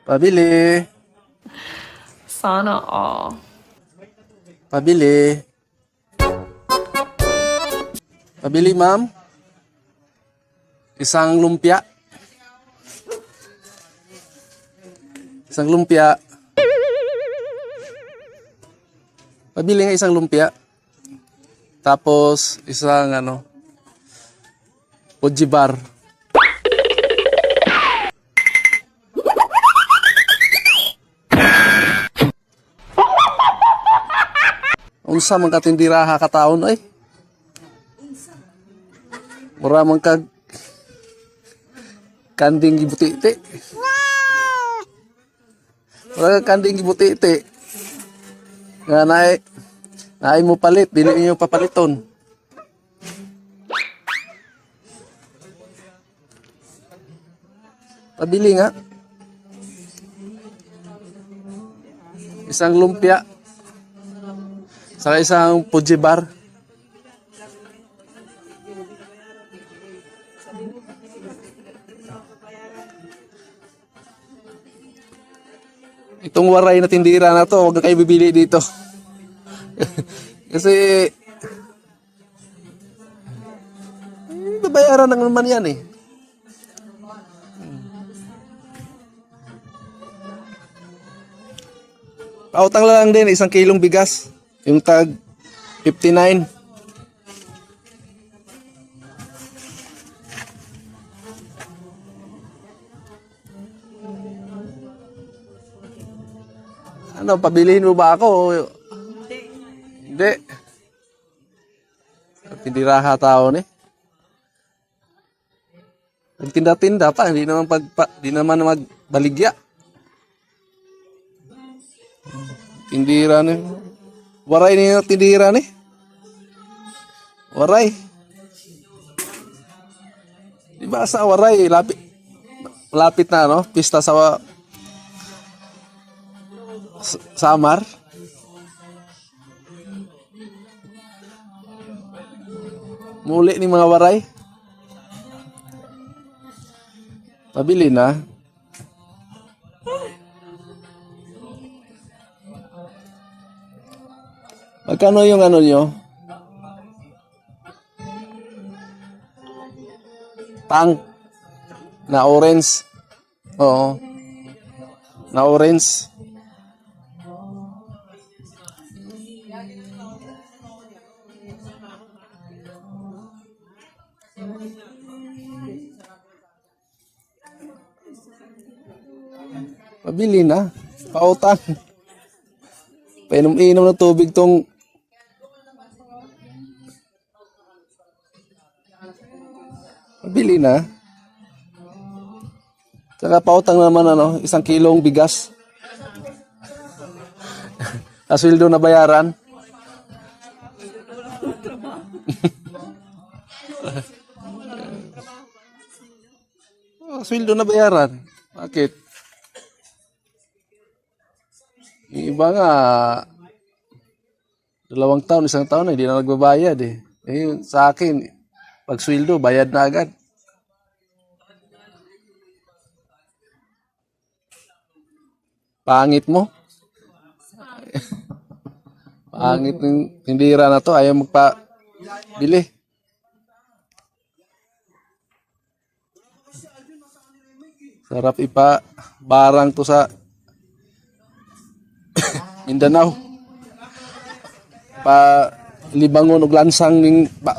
Pabili. Sana all. Pabili. Pabili, ma'am. Isang lumpia. Isang lumpia. Pabili nga isang lumpia. Tapos, isang Fuji bar. Unsa man katindiraha ka taon ay? Mura man kag kanding gibutiti. Mura kag kanding gibutiti. Nga naay mo palit, dili niyo papaliton. Pabili nga. Isang lumpia. Saka isang Fuji bar. Itong waray na tindira na to, huwag na kayo bibili dito. Kasi babayaran na naman yan eh. Pautang lang din, 1 kilong bigas. Yung tag 59. Ano, pabilihin mo ba ako? Hindi. Tindiraha tao ni. Nagtinda-tinda pa, hindi naman magbaligya. Tindira ni. Waray ni tindira ni. Waray. Di ba sa waray, lapit na pista sa Samar. Muli ni mga waray. Pabili na. Magkano yung nyo? Tang. Na orange. Oo. Na orange. Pabili na. Pautang. Painom-inom ng tubig tong pabili na. Saka pautang naman 1 kilong bigas. Asweldo na bayaran. Asweldo na bayaran. Bakit? Yung iba nga 2 taon, 1 taon na hindi na nagbabayad eh. Sa akin, pag sweldo, bayad na agad. Pangit mo. Pangit ng tindira na to. Ayaw magpabili. Sarap barang to sa Mindanao. Libangon og lansang ning ba.